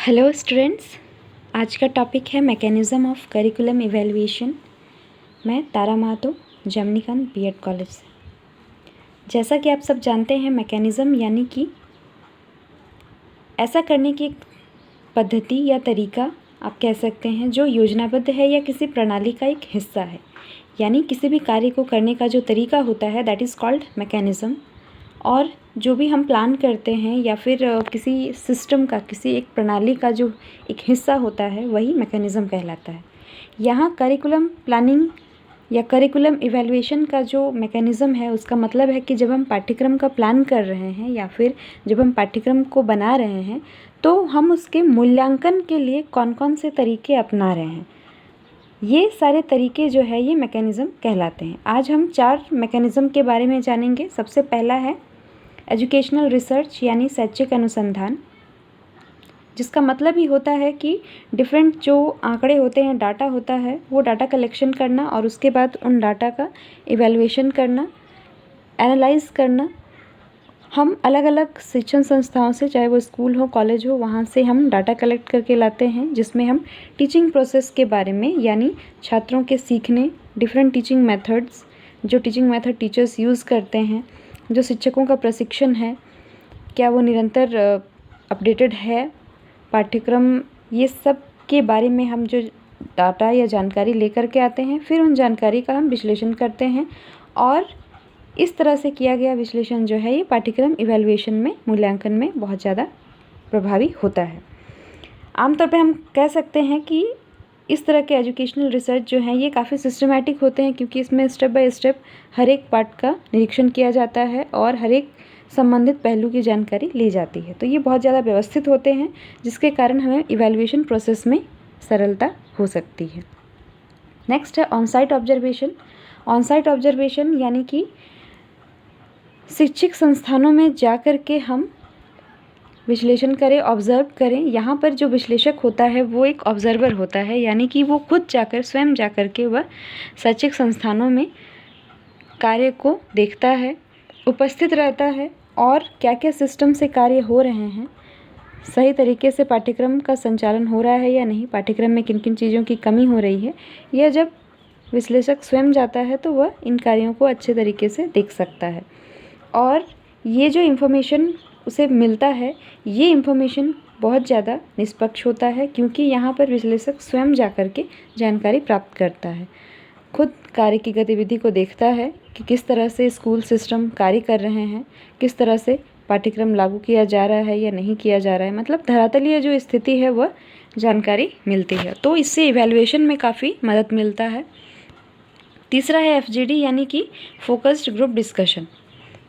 Hello students, आज का topic है मैकेनिज़्म ऑफ करिकुलम इवैल्यूएशन। मैं तारा महतो, जमनीकांत बीएड कॉलेज से। जैसा कि आप सब जानते हैं, मैकेनिज़्म यानी कि ऐसा करने की एक पद्धति या तरीका आप कह सकते हैं जो योजनाबद्ध है या किसी प्रणाली का एक हिस्सा है। यानी किसी भी कार्य को करने का जो तरीका होता है दैट इज़ कॉल्ड मैकेनिज़्म। और जो भी हम प्लान करते हैं या फिर किसी सिस्टम का, किसी एक प्रणाली का जो एक हिस्सा होता है वही मैकेनिज़्म कहलाता है। यहाँ करिकुलम प्लानिंग या करिकुलम इवैल्यूएशन का जो मैकेनिज़्म है उसका मतलब है कि जब हम पाठ्यक्रम का प्लान कर रहे हैं या फिर जब हम पाठ्यक्रम को बना रहे हैं तो हम उसके मूल्यांकन के लिए कौन कौन से तरीके अपना रहे हैं। ये सारे तरीके जो है ये मैकेनिज़्म कहलाते हैं। आज हम 4 मैकेनिज़्म के बारे में जानेंगे। सबसे पहला है एजुकेशनल रिसर्च यानी शैक्षिक अनुसंधान, जिसका मतलब ही होता है कि डिफरेंट जो आंकड़े होते हैं, डाटा होता है, वो डाटा कलेक्शन करना और उसके बाद उन डाटा का इवैल्यूएशन करना, एनालाइज करना। हम अलग अलग शिक्षण संस्थाओं से, चाहे वो स्कूल हो, कॉलेज हो, वहाँ से हम डाटा कलेक्ट करके लाते हैं, जिसमें हम टीचिंग प्रोसेस के बारे में यानी छात्रों के सीखने, डिफरेंट टीचिंग मेथड्स, जो टीचिंग मेथड टीचर्स यूज़ करते हैं, जो शिक्षकों का प्रशिक्षण है, क्या वो निरंतर अपडेटेड है पाठ्यक्रम, ये सब के बारे में हम जो डाटा या जानकारी लेकर के आते हैं, फिर उन जानकारी का हम विश्लेषण करते हैं। और इस तरह से किया गया विश्लेषण जो है ये पाठ्यक्रम इवैल्यूएशन में, मूल्यांकन में बहुत ज़्यादा प्रभावी होता है। आमतौर पे हम कह सकते हैं कि इस तरह के एजुकेशनल रिसर्च जो हैं ये काफ़ी सिस्टमैटिक होते हैं, क्योंकि इसमें स्टेप बाय स्टेप हर एक पार्ट का निरीक्षण किया जाता है और हर एक संबंधित पहलू की जानकारी ली जाती है। तो ये बहुत ज़्यादा व्यवस्थित होते हैं, जिसके कारण हमें इवैल्यूएशन प्रोसेस में सरलता हो सकती है। नेक्स्ट है ऑन-साइट ऑब्जर्वेशन। ऑन-साइट ऑब्जर्वेशन यानी कि शैक्षिक संस्थानों में जा कर के हम विश्लेषण करें, ऑब्ज़र्व करें। यहाँ पर जो विश्लेषक होता है वो एक ऑब्ज़र्वर होता है, यानी कि वो खुद जाकर, स्वयं जाकर के वह शैक्षिक संस्थानों में कार्य को देखता है, उपस्थित रहता है और क्या क्या सिस्टम से कार्य हो रहे हैं, सही तरीके से पाठ्यक्रम का संचालन हो रहा है या नहीं, पाठ्यक्रम में किन किन चीज़ों की कमी हो रही है, यह जब विश्लेषक स्वयं जाता है तो वह इन कार्यों को अच्छे तरीके से देख सकता है। और ये जो इन्फॉर्मेशन उसे मिलता है, ये इन्फॉर्मेशन बहुत ज़्यादा निष्पक्ष होता है, क्योंकि यहाँ पर विश्लेषक स्वयं जाकर के जानकारी प्राप्त करता है, खुद कार्य की गतिविधि को देखता है कि किस तरह से स्कूल सिस्टम कार्य कर रहे हैं, किस तरह से पाठ्यक्रम लागू किया जा रहा है या नहीं किया जा रहा है, मतलब धरातलीय जो स्थिति है वह जानकारी मिलती है। तो इससे इवैल्यूएशन में काफ़ी मदद मिलता है। तीसरा है एफजीडी यानी कि फोकस्ड ग्रुप डिस्कशन।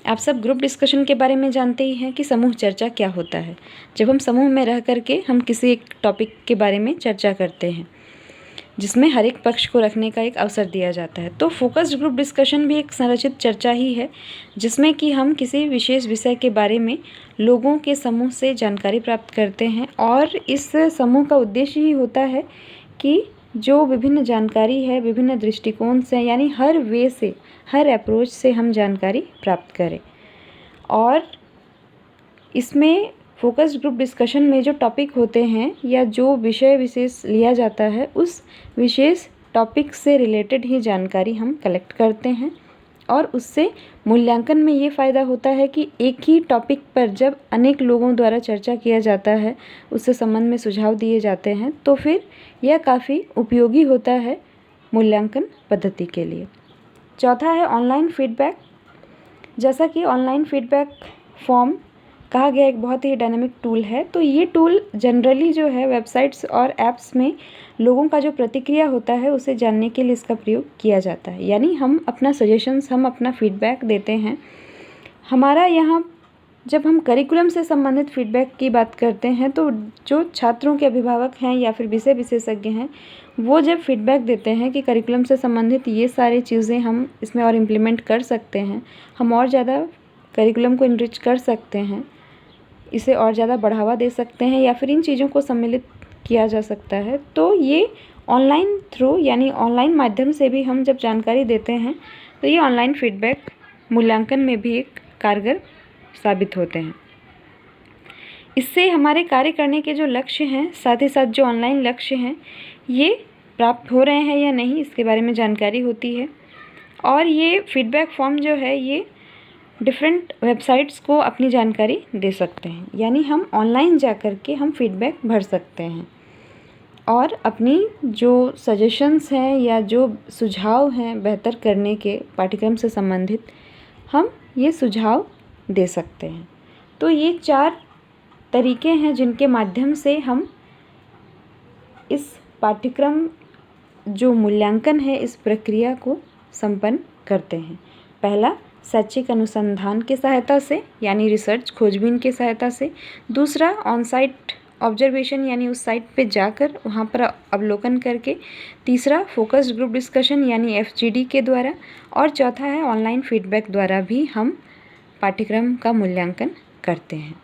आप सब ग्रुप डिस्कशन के बारे में जानते ही हैं कि समूह चर्चा क्या होता है। जब हम समूह में रह करके हम किसी एक टॉपिक के बारे में चर्चा करते हैं, जिसमें हर एक पक्ष को रखने का एक अवसर दिया जाता है। तो फोकस्ड ग्रुप डिस्कशन भी एक संरचित चर्चा ही है, जिसमें कि हम किसी विशेष विषय के बारे में लोगों के समूह से जानकारी प्राप्त करते हैं। और इस समूह का उद्देश्य ही होता है कि जो विभिन्न जानकारी है, विभिन्न दृष्टिकोण से, यानी हर वे से, हर अप्रोच से हम जानकारी प्राप्त करें। और इसमें फोकस्ड ग्रुप डिस्कशन में जो टॉपिक होते हैं या जो विषय विशेष लिया जाता है, उस विशेष टॉपिक से रिलेटेड ही जानकारी हम कलेक्ट करते हैं। और उससे मूल्यांकन में ये फ़ायदा होता है कि एक ही टॉपिक पर जब अनेक लोगों द्वारा चर्चा किया जाता है, उससे संबंध में सुझाव दिए जाते हैं, तो फिर यह काफ़ी उपयोगी होता है मूल्यांकन पद्धति के लिए। चौथा है ऑनलाइन फीडबैक। जैसा कि ऑनलाइन फीडबैक फॉर्म कहा गया एक बहुत ही डायनामिक टूल है, तो ये टूल जनरली जो है वेबसाइट्स और ऐप्स में लोगों का जो प्रतिक्रिया होता है उसे जानने के लिए इसका प्रयोग किया जाता है। यानी हम अपना सजेशंस, हम अपना फीडबैक देते हैं। हमारा यहाँ जब हम करिकुलम से संबंधित फीडबैक की बात करते हैं, तो जो छात्रों के अभिभावक हैं या फिर विषय विशेषज्ञ हैं, वो जब फीडबैक देते हैं कि करिकुलम से संबंधित ये सारी चीज़ें हम इसमें और इम्प्लीमेंट कर सकते हैं, हम और ज़्यादा करिकुलम को इनरिच कर सकते हैं, इसे और ज़्यादा बढ़ावा दे सकते हैं, या फिर इन चीज़ों को सम्मिलित किया जा सकता है, तो ये ऑनलाइन थ्रू यानी ऑनलाइन माध्यम से भी हम जब जानकारी देते हैं तो ये ऑनलाइन फीडबैक मूल्यांकन में भी एक कारगर साबित होते हैं। इससे हमारे कार्य करने के जो लक्ष्य हैं, साथ ही साथ जो ऑनलाइन लक्ष्य हैं, ये प्राप्त हो रहे हैं या नहीं, इसके बारे में जानकारी होती है। और ये फीडबैक फॉर्म जो है ये डिफरेंट वेबसाइट्स को अपनी जानकारी दे सकते हैं, यानी हम ऑनलाइन जा कर के हम फीडबैक भर सकते हैं और अपनी जो सजेशंस हैं या जो सुझाव हैं बेहतर करने के पाठ्यक्रम से संबंधित, हम ये सुझाव दे सकते हैं। तो ये 4 तरीके हैं जिनके माध्यम से हम इस पाठ्यक्रम जो मूल्यांकन है इस प्रक्रिया को संपन्न करते हैं। पहला, शैक्षिक अनुसंधान की सहायता से यानी रिसर्च खोजबीन की सहायता से। दूसरा, ऑन साइट ऑब्जर्वेशन यानी उस साइट पे जाकर वहाँ पर अवलोकन करके। तीसरा, फोकस ग्रुप डिस्कशन यानी FGD के द्वारा। और चौथा है ऑनलाइन फीडबैक द्वारा भी हम पाठ्यक्रम का मूल्यांकन करते हैं।